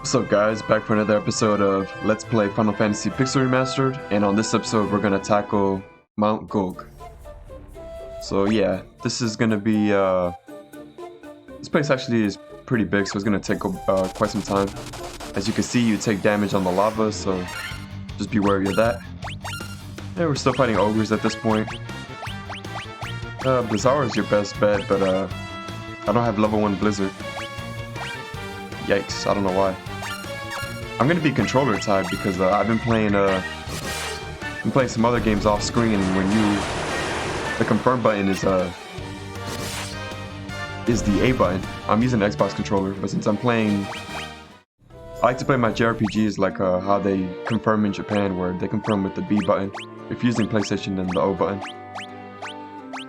What's up guys, back for another episode of Let's Play Final Fantasy Pixel Remastered, and on this episode we're gonna tackle Mt.Gulg. So yeah, this is gonna be, this place actually is pretty big, so it's gonna take quite some time. As you can see, you take damage on the lava, so just be wary of that. And we're still fighting ogres at this point. Blizzard is your best bet, but I don't have level 1 Blizzard. Yikes, I don't know why. I'm gonna be controller type because I've been playing some other games off screen, and when the confirm button is the A button. I'm using the Xbox controller, but since I like to play my JRPGs like how they confirm in Japan, where they confirm with the B button. If you're using PlayStation, then the O button.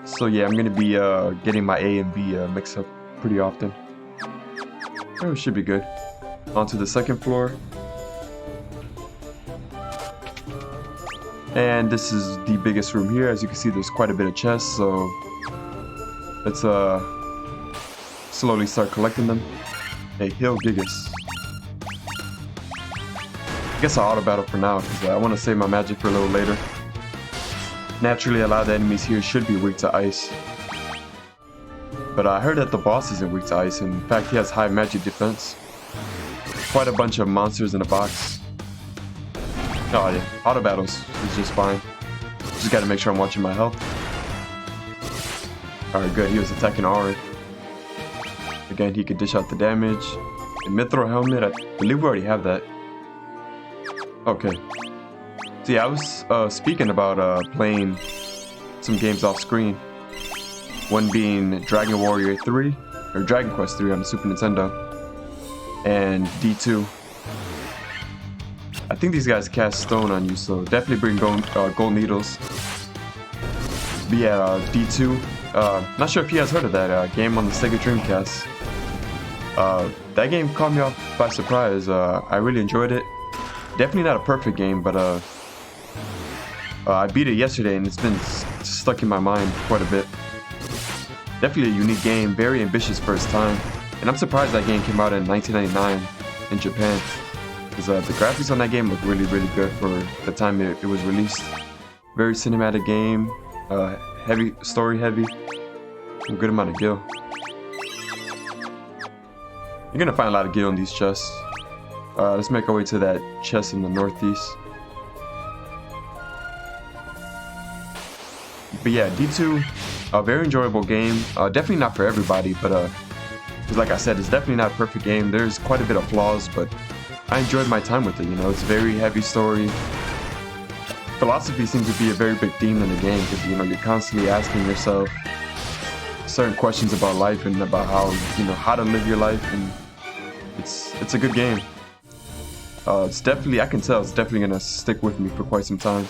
So yeah, I'm gonna be getting my A and B mixed up pretty often. Oh, it should be good. On to the second floor. And this is the biggest room here. As you can see, there's quite a bit of chests, so let's slowly start collecting them. Hey, Hill Gigas. I guess I'll auto battle for now because I want to save my magic for a little later. Naturally, a lot of the enemies here should be weak to ice. But I heard that the boss isn't weak to ice. In fact, he has high magic defense. Quite a bunch of monsters in a box. Oh yeah, auto battles is just fine. Just gotta make sure I'm watching my health. Alright, good. He was attacking Arin. Again, he could dish out the damage. The Mithril helmet, I believe we already have that. Okay. So yeah, I was speaking about playing some games off screen. One being Dragon Warrior 3, or Dragon Quest 3 on the Super Nintendo, and D2. I think these guys cast stone on you, so definitely bring gold needles. But yeah, D2. Not sure if you guys heard of that game on the Sega Dreamcast. That game caught me off by surprise. I really enjoyed it. Definitely not a perfect game, but I beat it yesterday and it's been stuck in my mind quite a bit. Definitely a unique game, very ambitious first time, and I'm surprised that game came out in 1999 in Japan, because the graphics on that game look really, really good for the time it was released. Very cinematic game, heavy, story heavy, a good amount of gil. You're gonna find a lot of gil in these chests. Let's make our way to that chest in the northeast. But yeah, D2, a very enjoyable game. Definitely not for everybody, but like I said, it's definitely not a perfect game. There's quite a bit of flaws, but I enjoyed my time with it. You know, it's a very heavy story. Philosophy seems to be a very big theme in the game because you're constantly asking yourself certain questions about life and about how to live your life, and it's a good game. It's definitely, I can tell it's definitely gonna stick with me for quite some time.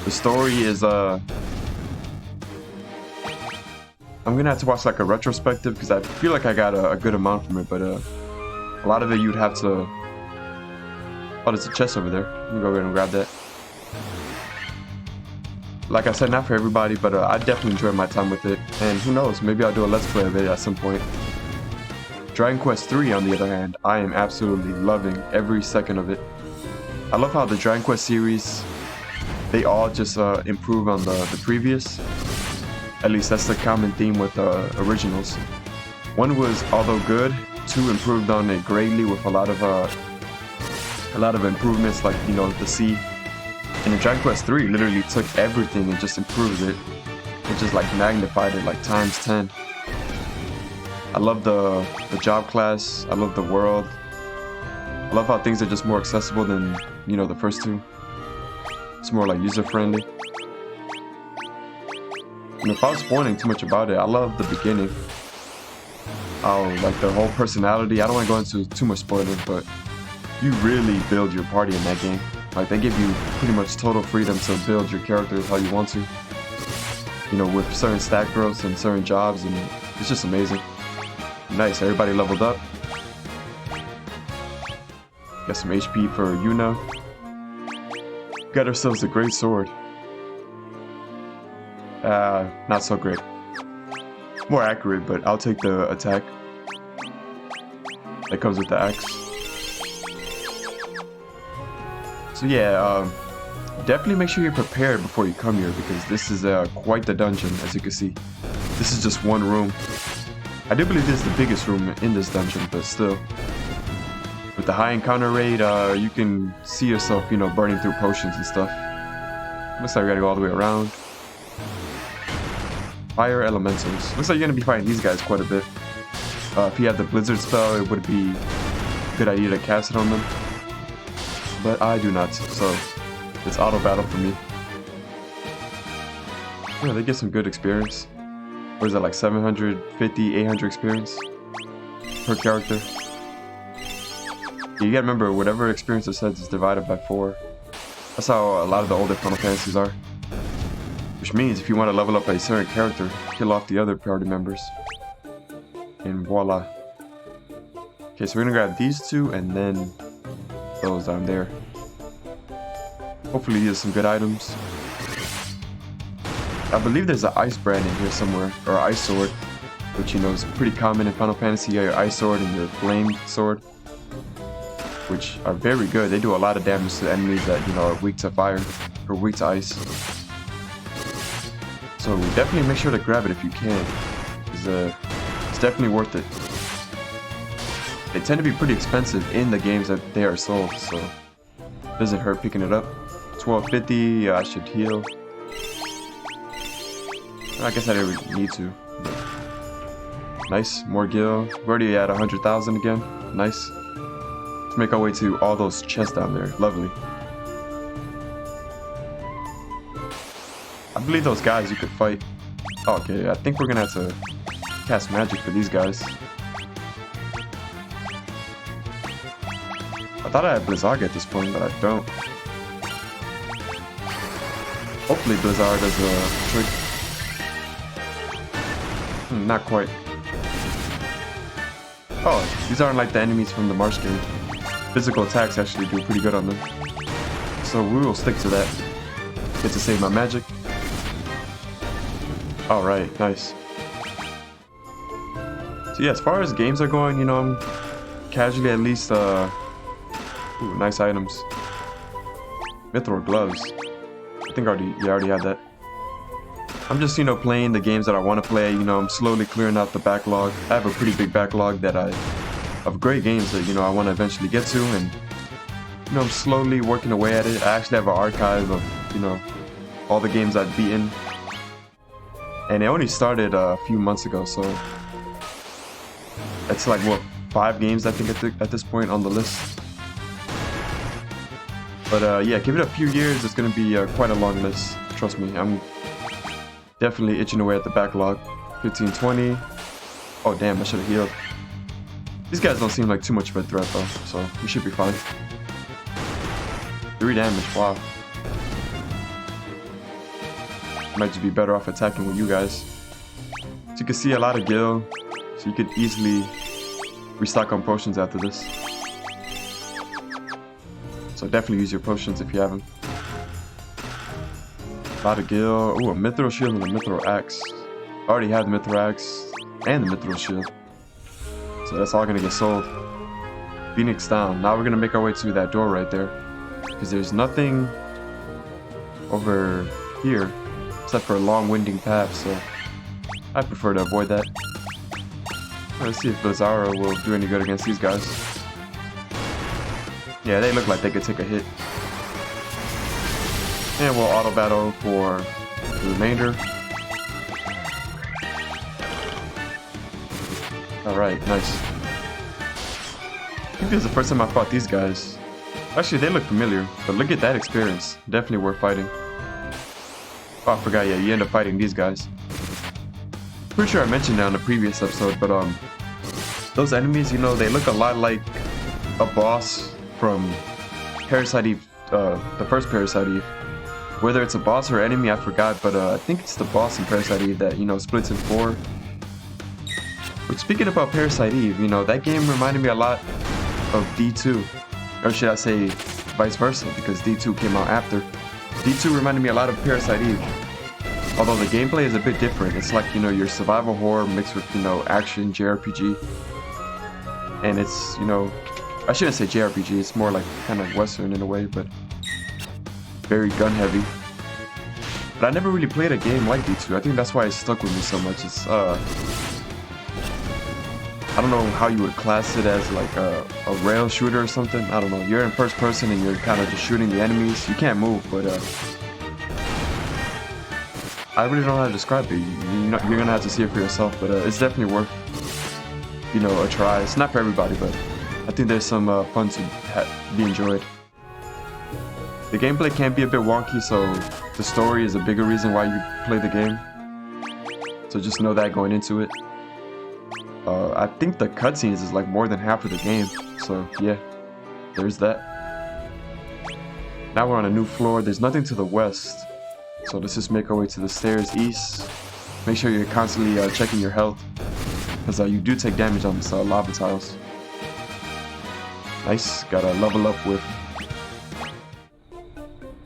The story is I'm gonna have to watch like a retrospective because I feel like I got a good amount from it, but a lot of it you'd have to. Oh, there's a chest over there. Let me go ahead and grab that. Like I said, not for everybody, but I definitely enjoyed my time with it, and who knows, maybe I'll do a let's play of it at some point. Dragon Quest 3, on the other hand, I am absolutely loving every second of it. I love how the Dragon Quest series, they all just improve on the previous. At least that's the common theme with originals. 1 was, although good, 2 improved on it greatly with a lot of improvements, like the sea. And the Dragon Quest 3 literally took everything and just improved it. It just like magnified it like times 10. I love the job class. I love the world. I love how things are just more accessible than the first 2. It's more like user friendly. And if I was spoiling too much about it, I love the beginning. Like the whole personality. I don't want to go into too much spoiler, but you really build your party in that game. Like they give you pretty much total freedom to build your characters how you want to. With certain stat growths and certain jobs, and it's just amazing. Nice, everybody leveled up. Got some HP for Yuna. Got ourselves a great sword. Not so great. More accurate, but I'll take the attack that comes with the axe. So yeah, definitely make sure you're prepared before you come here, because this is quite the dungeon, as you can see. This is just one room. I do believe this is the biggest room in this dungeon, but still. With the high encounter rate, you can see yourself, you know, burning through potions and stuff. Looks like we gotta go all the way around. Fire elementals. Looks like you're gonna be fighting these guys quite a bit. If you have the blizzard spell, it would be a good idea to cast it on them. But I do not, so it's auto battle for me. Yeah, they get some good experience. What is that, like 750, 800 experience per character? You gotta remember, whatever experience it says is divided by 4. That's how a lot of the older Final Fantasies are. Which means if you want to level up a certain character, kill off the other party members. And voila. Okay, so we're gonna grab these two and then those down there. Hopefully there's some good items. I believe there's an ice brand in here somewhere, or an ice sword, which you know is pretty common in Final Fantasy. You got your ice sword and your flame sword, which are very good. They do a lot of damage to enemies that, you know, are weak to fire or weak to ice. So definitely make sure to grab it if you can, because it's definitely worth it. They tend to be pretty expensive in the games that they are sold, so it doesn't hurt picking it up. 1250, I should heal. I guess I didn't really need to. Nice, more gil. We're already at 100,000 again. Nice. Let's make our way to all those chests down there. Lovely. I believe those guys you could fight. Oh, okay, I think we're gonna have to cast magic for these guys. I thought I had Blizzard at this point, but I don't. Hopefully Blizzard does a trick. Not quite. Oh, these aren't like the enemies from the Marsh game. Physical attacks actually do pretty good on them. So we will stick to that. Get to save my magic. Alright, nice. So yeah, as far as games are going, you know, I'm casually at least, ooh, nice items. Mithril gloves. I think I already had that. I'm just, you know, playing the games that I want to play. You know, I'm slowly clearing out the backlog. I have a pretty big backlog of great games that, you know, I want to eventually get to, and, you know, I'm slowly working away at it. I actually have an archive of, you know, all the games I've beaten. And it only started a few months ago, so it's like, what, 5 games I think at this point on the list. But yeah, give it a few years, it's going to be quite a long list. Trust me, I'm definitely itching away at the backlog. 1520. Oh damn, I should have healed. These guys don't seem like too much of a threat though, so we should be fine. 3 damage, wow. Might just be better off attacking with you guys. So you can see a lot of gil, so you could easily restock on potions after this. So definitely use your potions if you have them. A lot of gil. Ooh, a mithril shield and a mithril axe. I already have the mithril axe and the mithril shield, so that's all gonna get sold. Phoenix down. Now we're gonna make our way to that door right there, because there's nothing over here except for a long winding path, so I prefer to avoid that. Let's see if Blizzara will do any good against these guys. Yeah, they look like they could take a hit. And we'll auto battle for the remainder. Alright, nice. I think this is the first time I fought these guys. Actually, they look familiar, but look at that experience. Definitely worth fighting. Oh, I forgot, yeah, you end up fighting these guys. Pretty sure I mentioned that on the previous episode, but those enemies, you know, they look a lot like a boss from Parasite Eve, the first Parasite Eve. Whether it's a boss or enemy, I forgot, but I think it's the boss in Parasite Eve that, you know, splits in 4. But speaking about Parasite Eve, you know, that game reminded me a lot of D2. Or should I say vice versa, because D2 came out after. D2 reminded me a lot of Parasite Eve. Although the gameplay is a bit different. It's like, you know, your survival horror mixed with, you know, action, JRPG. And it's, you know, I shouldn't say JRPG, it's more like kind of Western in a way, but very gun heavy. But I never really played a game like D2. I think that's why it stuck with me so much. It's I don't know how you would class it as like a rail shooter or something. I don't know. You're in first person and you're kind of just shooting the enemies. You can't move, but I really don't know how to describe it. You're gonna have to see it for yourself, but it's definitely worth, you know, a try. It's not for everybody, but I think there's some fun to be enjoyed. The gameplay can be a bit wonky, so the story is a bigger reason why you play the game. So just know that going into it. I think the cutscenes is like more than half of the game, so yeah, there's that. Now we're on a new floor. There's nothing to the west, so let's just make our way to the stairs east. Make sure you're constantly checking your health, because you do take damage on the lava tiles. Nice, gotta level up with,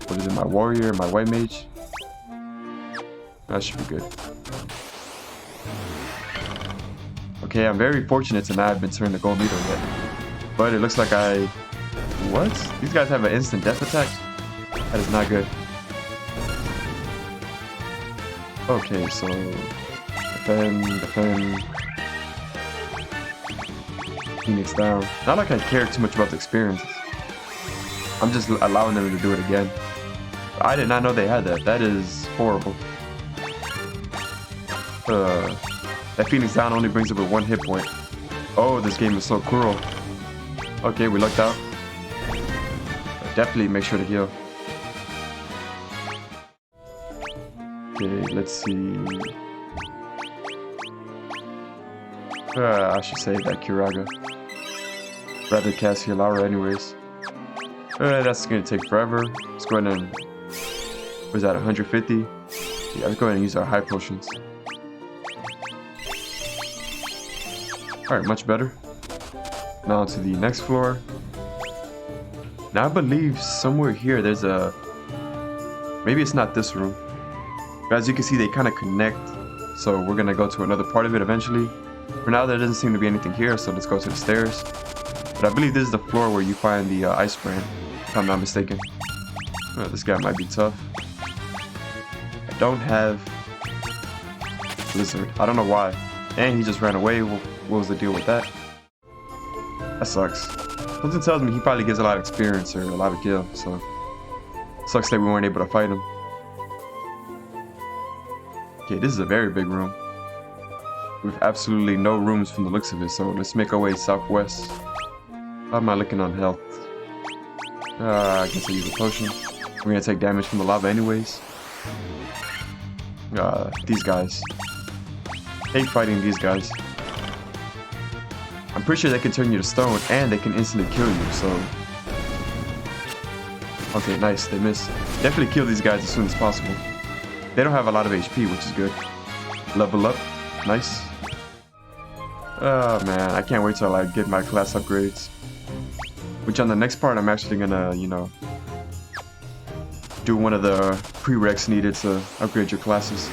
what is it, my warrior, my white mage? That should be good. Okay, I'm very fortunate to not have been turned to gold needle yet. But it looks like what? These guys have an instant death attack? That is not good. Okay, so defend. Phoenix down. Not like I care too much about the experiences. I'm just allowing them to do it again. I did not know they had that. That is horrible. That Phoenix down only brings up with 1 hit point. Oh, this game is so cruel. Okay, we lucked out. Definitely make sure to heal. Okay, let's see. I should save that Kiraga. Rather cast Hilara anyways. That's gonna take forever. Let's go ahead and... what is that, 150? Yeah, let's go ahead and use our high potions. Alright, much better. Now to the next floor. Now I believe somewhere here there's a... maybe it's not this room. But as you can see, they kind of connect. So we're gonna go to another part of it eventually. For now, there doesn't seem to be anything here, so let's go to the stairs. But I believe this is the floor where you find the ice brand, if I'm not mistaken. This guy might be tough. I don't have Blizzard. I don't know why. And he just ran away. What was the deal with that? That sucks. Something tells me he probably gets a lot of experience or a lot of kill, so... sucks that we weren't able to fight him. Okay, this is a very big room. With absolutely no rooms from the looks of it, so let's make our way southwest. How am I looking on health? I guess I use a potion. We're gonna take damage from the lava anyways. These guys. Hate fighting these guys. I'm pretty sure they can turn you to stone and they can instantly kill you, so... okay, nice, they missed. Definitely kill these guys as soon as possible. They don't have a lot of HP, which is good. Level up. Nice. Oh man, I can't wait till I get my class upgrades. Which on the next part, I'm actually gonna, you know, do one of the prereqs needed to upgrade your classes.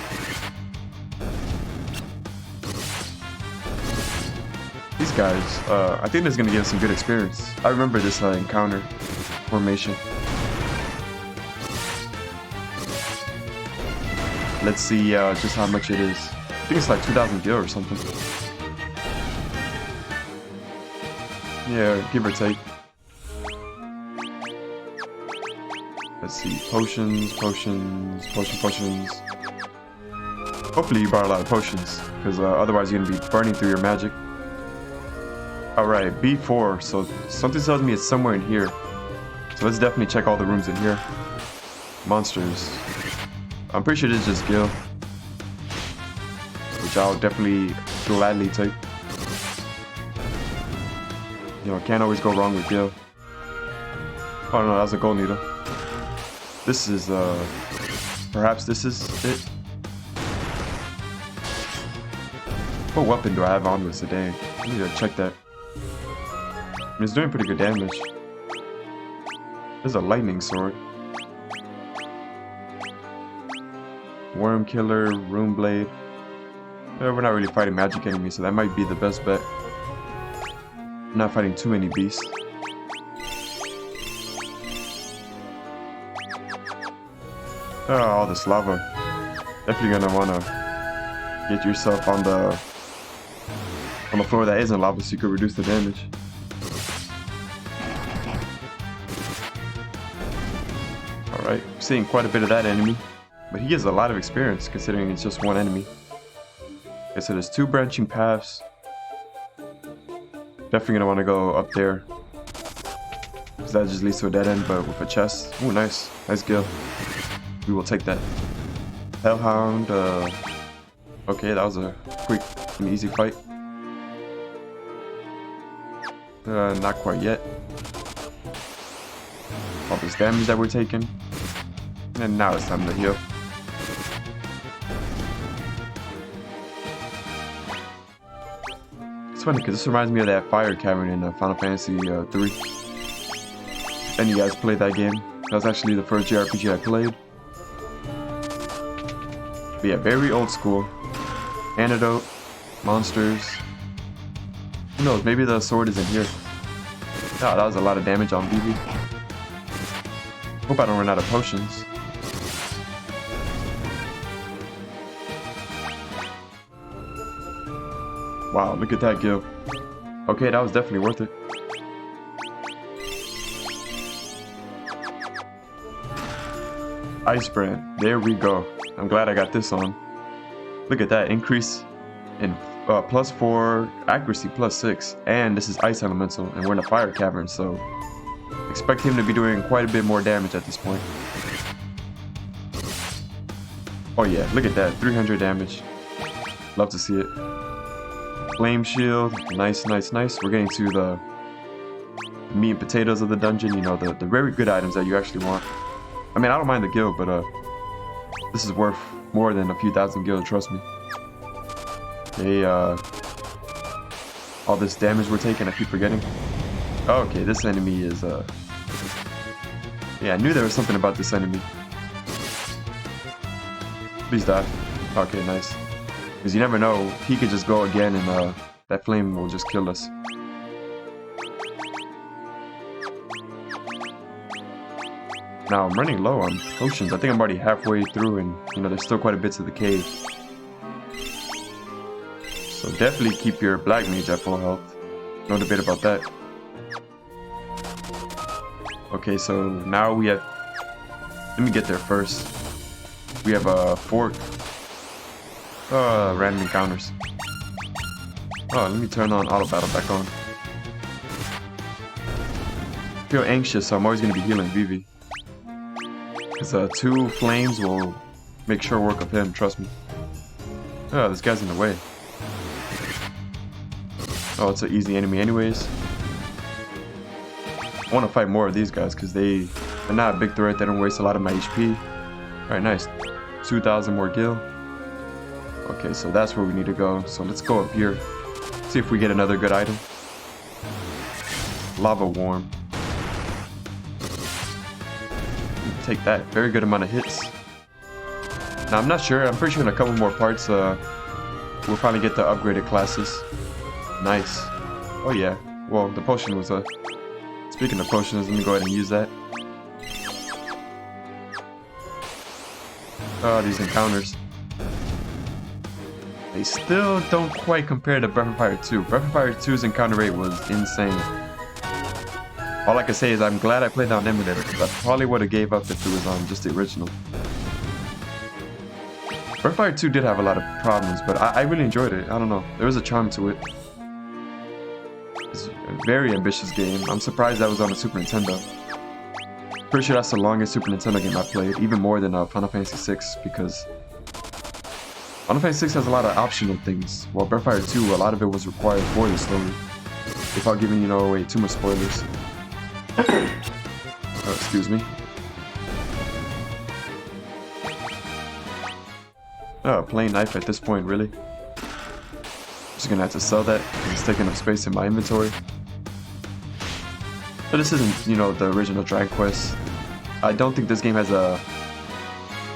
These guys, I think this is gonna give us some good experience. I remember this encounter formation. Let's see just how much it is. I think it's like 2,000 gil or something. Yeah, give or take. Let's see, potions. Hopefully you brought a lot of potions, because otherwise you're going to be burning through your magic. Alright, B4, so something tells me it's somewhere in here. So let's definitely check all the rooms in here. Monsters. I'm pretty sure this is just Gil, which I'll definitely gladly take. You know, can't always go wrong with Gil. Oh no, that was a gold needle. This is, perhaps this is it. What weapon do I have on this today? I need to check that. I mean, it's doing pretty good damage. There's a lightning sword. Worm killer, rune blade. We're not really fighting magic enemies, so that might be the best bet. I'm not fighting too many beasts. Oh, all this lava. Definitely gonna wanna get yourself on the floor that isn't lava so you can reduce the damage. Alright, seeing quite a bit of that enemy. But he has a lot of experience considering it's just one enemy. Okay, so there's 2 branching paths. Definitely gonna want to go up there. Because that just leads to a dead end, but with a chest. Ooh, nice. Nice kill. We will take that. Hellhound, okay, that was a quick and easy fight. Not quite yet. All this damage that we're taking. And now it's time to heal. It's funny because this reminds me of that fire cavern in Final Fantasy 3. And you guys played that game. That was actually the first JRPG I played. But yeah, very old school. Antidote, monsters. Who knows, maybe the sword is in here. Oh, that was a lot of damage on BB. Hope I don't run out of potions. Wow, look at that kill. Okay, that was definitely worth it. Ice brand, there we go. I'm glad I got this on. Look at that, increase in +4, accuracy +6, and this is ice elemental, and we're in a fire cavern, so expect him to be doing quite a bit more damage at this point. Oh yeah, look at that, 300 damage. Love to see it. Flame shield, nice, nice, nice. We're getting to the meat and potatoes of the dungeon, you know, the very good items that you actually want. I mean, I don't mind the guild, but this is worth more than a few thousand gil, trust me. Okay, all this damage we're taking, I keep forgetting. Okay, this enemy is, yeah, I knew there was something about this enemy. Please die. Okay, nice. Because you never know, he could just go again and that flame will just kill us. Now, I'm running low on potions. I think I'm already halfway through and, you know, there's still quite a bit to the cave. So definitely keep your black mage at full health. No debate about that. Okay, so now we have... Let me get there first. We have a fork. Random encounters. Oh, let me turn on auto battle back on. I feel anxious, so I'm always going to be healing Vivi. Because 2 flames will make short work of him, trust me. Oh, this guy's in the way. Oh, it's an easy enemy anyways. I want to fight more of these guys because they're not a big threat. They don't waste a lot of my HP. Alright, nice. 2,000 more gil. Okay, so that's where we need to go. So let's go up here. See if we get another good item. Lava worm. Take that. Very good amount of hits. Now I'm not sure. I'm pretty sure in a couple more parts we'll finally get the upgraded classes. Nice. Oh yeah. Well, the potion was Speaking of potions, let me go ahead and use that. Oh, these encounters. They still don't quite compare to Breath of Fire 2. Breath of Fire 2's encounter rate was insane. All I can say is I'm glad I played on emulator because I probably would have gave up if it was on just the original. Breath of Fire 2 did have a lot of problems, but I really enjoyed it. I don't know. There was a charm to it. It's a very ambitious game. I'm surprised that was on a Super Nintendo. Pretty sure that's the longest Super Nintendo game I played, even more than Final Fantasy 6, because Final Fantasy 6 has a lot of optional things, while Breath of Fire 2, a lot of it was required for the story. Without giving, you know, away too much spoilers. Oh, excuse me. Oh, plain knife at this point, really. Just gonna have to sell that because it's taking up space in my inventory. But this isn't, you know, the original Dragon Quest. I don't think this game has a...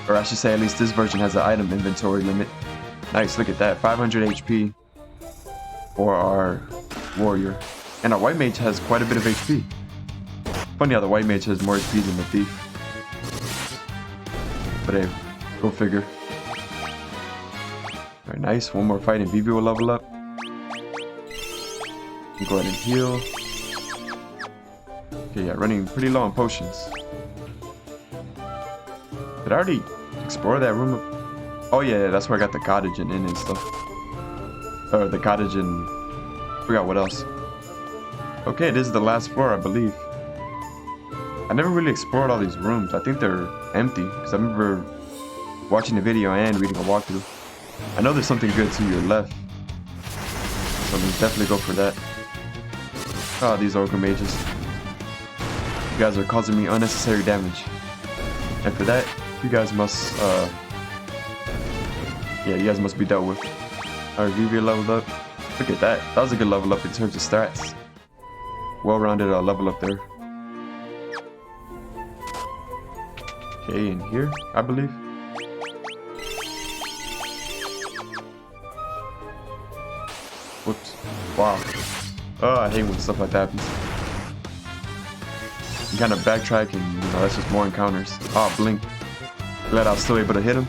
Or I should say at least this version has an item inventory limit. Nice, look at that. 500 HP for our warrior. And our white mage has quite a bit of HP. Funny how the white mage has more HP than the thief. but hey, go figure. Alright, nice. One more fight and Vivi will level up. Go ahead and heal. Okay, yeah, running pretty low on potions. Did I already explore that room? Oh yeah, that's where I got the cottage and inn and stuff. Or the cottage and... forgot what else. Okay, this is the last floor, I believe. I never really explored all these rooms. I think they're empty, because I remember watching the video and reading a walkthrough. I know there's something good to your left, so let's definitely go for that. Oh, these ogre mages. You guys are causing me unnecessary damage. And for that, you guys must, yeah, you guys must be dealt with. Alright, Vivi leveled up. Look at that. That was a good level up in terms of stats. Well-rounded level up there. Okay, in here, I believe. Whoops. Wow. Oh, I hate when stuff like that happens. You kind of backtrack and, you know, that's just more encounters. Oh, blink. Glad I was still able to hit him.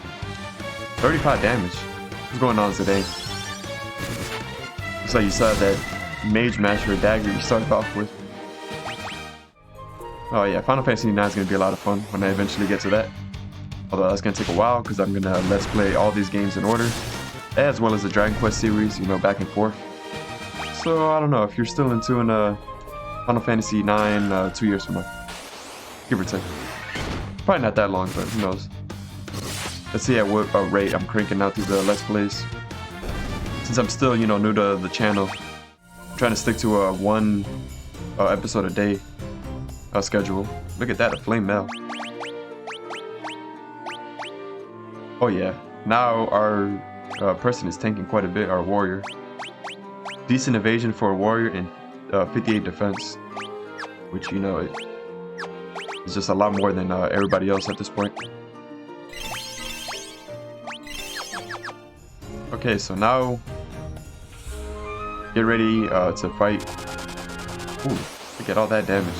35 damage. What's going on today? Looks like you saw that Mage Master dagger you started off with. Oh yeah, Final Fantasy IX is going to be a lot of fun when I eventually get to that. Although that's going to take a while because I'm going to let's play all these games in order. As well as the Dragon Quest series, you know, back and forth. So I don't know, if you're still into Final Fantasy IX 2 years from now. Give or take. Probably not that long, but who knows. Let's see at what rate I'm cranking out these Let's Plays. Since I'm still, you know, new to the channel, I'm trying to stick to one episode a day schedule. Look at that, a flame mail. Oh yeah, now our person is tanking quite a bit, our warrior. Decent evasion for a warrior and 58 defense, which, you know, is just a lot more than everybody else at this point. Okay, so now get ready to fight. Ooh, look at all that damage.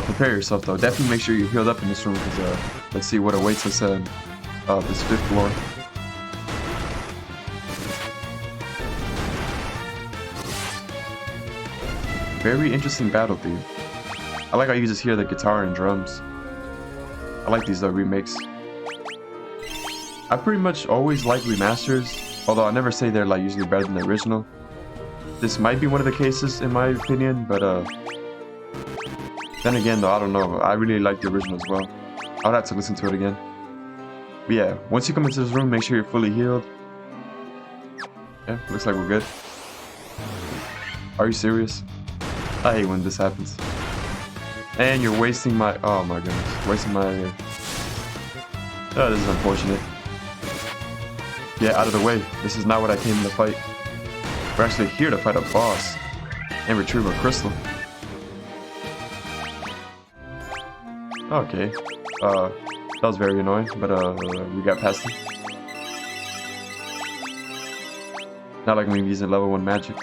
Prepare yourself though. Definitely make sure you're healed up in this room because let's see what awaits us on this 5th floor. Very interesting battle theme. I like how you just hear the guitar and drums. I like these remakes. I pretty much always like remasters, although I never say they're like usually better than the original. This might be one of the cases in my opinion, but then again though, I don't know. I really like the original as well. I would have to listen to it again. But yeah, once you come into this room, make sure you're fully healed. Yeah, looks like we're good. Are you serious? I hate when this happens. And you're wasting my... oh my goodness. Wasting my... oh, this is unfortunate. Yeah, out of the way. This is not what I came to fight. We're actually here to fight a boss. And retrieve a crystal. Okay. That was very annoying, but we got past it. Not like when we're using level 1 magic.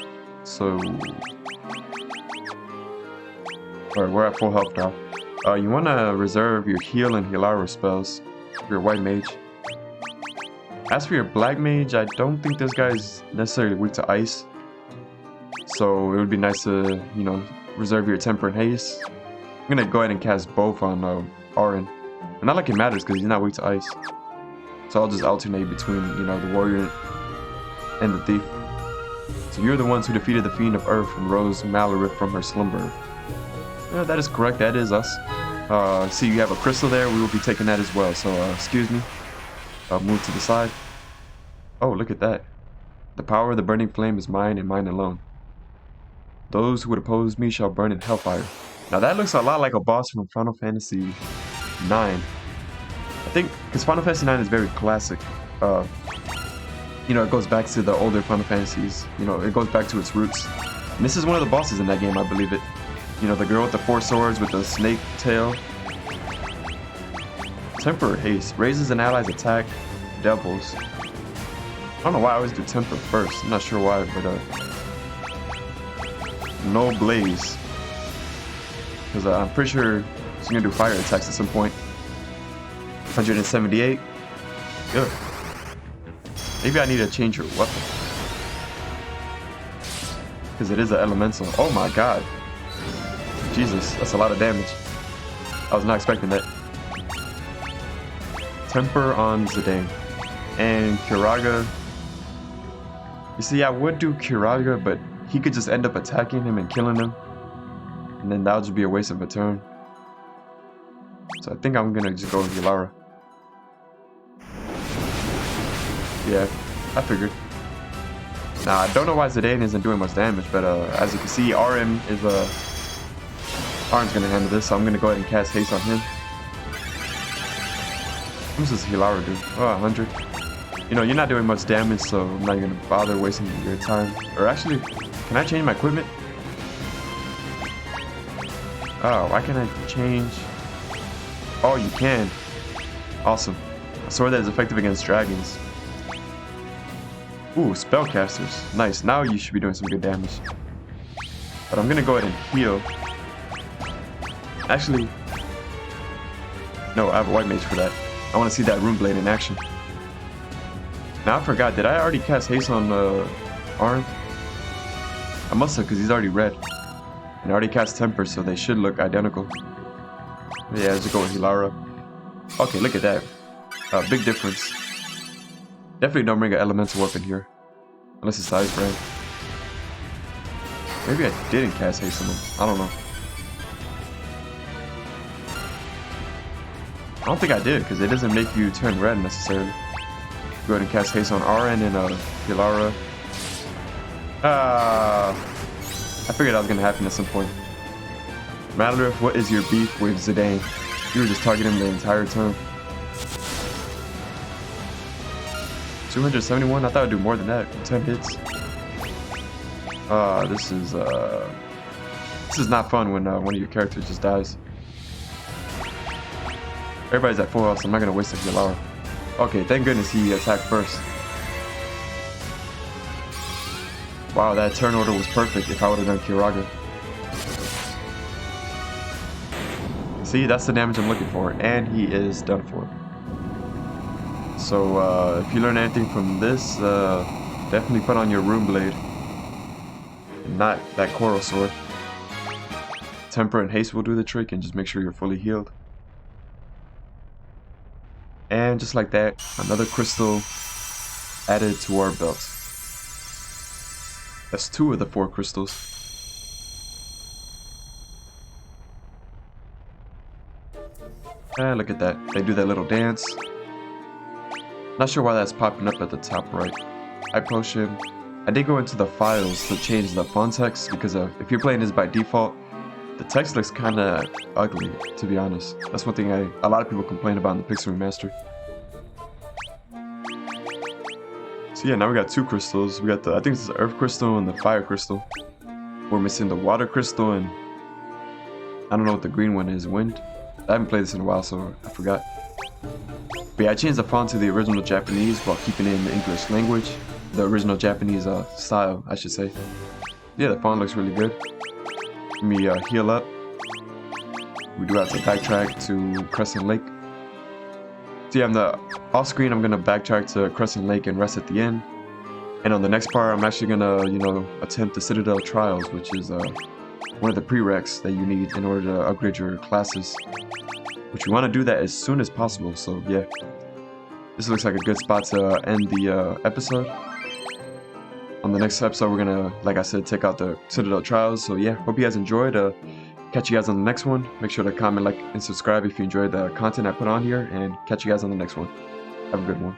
So... alright, we're at full health now. You want to reserve your heal and Hilaro spells for your white mage. As for your black mage, I don't think this guy's necessarily weak to ice. So it would be nice to, you know, reserve your temper and haste. I'm going to go ahead and cast both on Auron. And not like it matters because he's not weak to ice. So I'll just alternate between, you know, the warrior and the thief. So you're the ones who defeated the Fiend of Earth and rose Malorith from her slumber. Yeah, that is correct, that is us. See, you have a crystal there, we will be taking that as well. So, excuse me. I'll move to the side. Oh, look at that. The power of the burning flame is mine and mine alone. Those who would oppose me shall burn in hellfire. Now that looks a lot like a boss from Final Fantasy IX. I think, because Final Fantasy IX is very classic. You know, it goes back to the older Final Fantasies. You know, it goes back to its roots. And this is one of the bosses in that game, I believe it. You know, the girl with the 4 swords with the snake tail. Temper haste. Raises an ally's attack. Devils. I don't know why I always do temper first. I'm not sure why, but no blaze. Because I'm pretty sure she's going to do fire attacks at some point. 178. Good. Maybe I need to change your weapon. Because it is an elemental. Oh my god. Jesus, that's a lot of damage. I was not expecting that. Temper on Zidane. And Kiraga. You see, I would do Kiraga, but he could just end up attacking him and killing him. And then that would just be a waste of a turn. So I think I'm gonna just go with Yulara. Yeah, I figured. Now, I don't know why Zidane isn't doing much damage, but as you can see, RM is RM's gonna handle this, so I'm gonna go ahead and cast haste on him. How much does Yulara do? Oh, 100. You know, you're not doing much damage, so I'm not gonna bother wasting your time. Or actually, can I change my equipment? Oh, why can't I change? Oh, you can. Awesome. A sword that is effective against dragons. Ooh, spellcasters. Nice. Now you should be doing some good damage. But I'm gonna go ahead and heal. Actually, no, I have a white mage for that. I want to see that rune blade in action. Now I forgot. Did I already cast haste on Arn? I must have, because he's already red. And I already cast temper, so they should look identical. Yeah, let's just go with Yulara. Okay, look at that. Big difference. Definitely don't bring an elemental weapon here. Unless it's Ice Brand. Maybe I didn't cast haste on him. I don't know. I don't think I did, because it doesn't make you turn red necessarily. Go ahead and cast haste on RN and Yulara. I figured that was going to happen at some point. Matter of what is your beef with Zidane? You were just targeting him the entire turn. 271? I thought I'd do more than that. 10 hits. This is not fun when one of your characters just dies. Everybody's at full health, so I'm not gonna waste a Yulara. Okay, thank goodness he attacked first. Wow, that turn order was perfect if I would have done Kiraga. See, that's the damage I'm looking for, and he is done for. So, if you learn anything from this, definitely put on your rune blade. And not that coral sword. Temper and haste will do the trick, and just make sure you're fully healed. And just like that, another crystal added to our belt. That's 2 of the 4 crystals. And look at that, they do that little dance. Not sure why that's popping up at the top right. Eye potion. I did go into the files to change the font text because if you're playing this by default, the text looks kind of ugly, to be honest. That's one thing a lot of people complain about in the Pixel Remaster. So yeah, now we got 2 crystals. We got the, I think this is the Earth Crystal and the Fire Crystal. We're missing the Water Crystal and I don't know what the green one is, Wind. I haven't played this in a while, so I forgot. But yeah, I changed the font to the original Japanese while keeping it in the English language. The original Japanese style, I should say. Yeah, the font looks really good. Let me heal up. We do have to backtrack to Crescent Lake. So yeah, on the off screen, I'm gonna backtrack to Crescent Lake and rest at the end. And on the next part, I'm actually gonna, attempt the Citadel Trials, which is one of the prereqs that you need in order to upgrade your classes. Which you want to do that as soon as possible. So yeah, this looks like a good spot to end the episode. On the next episode, we're gonna, like I said, take out the Citadel Trials. So yeah, hope you guys enjoyed. Catch you guys on the next one. Make sure to comment, like, and subscribe if you enjoyed the content I put on here. And catch you guys on the next one. Have a good one.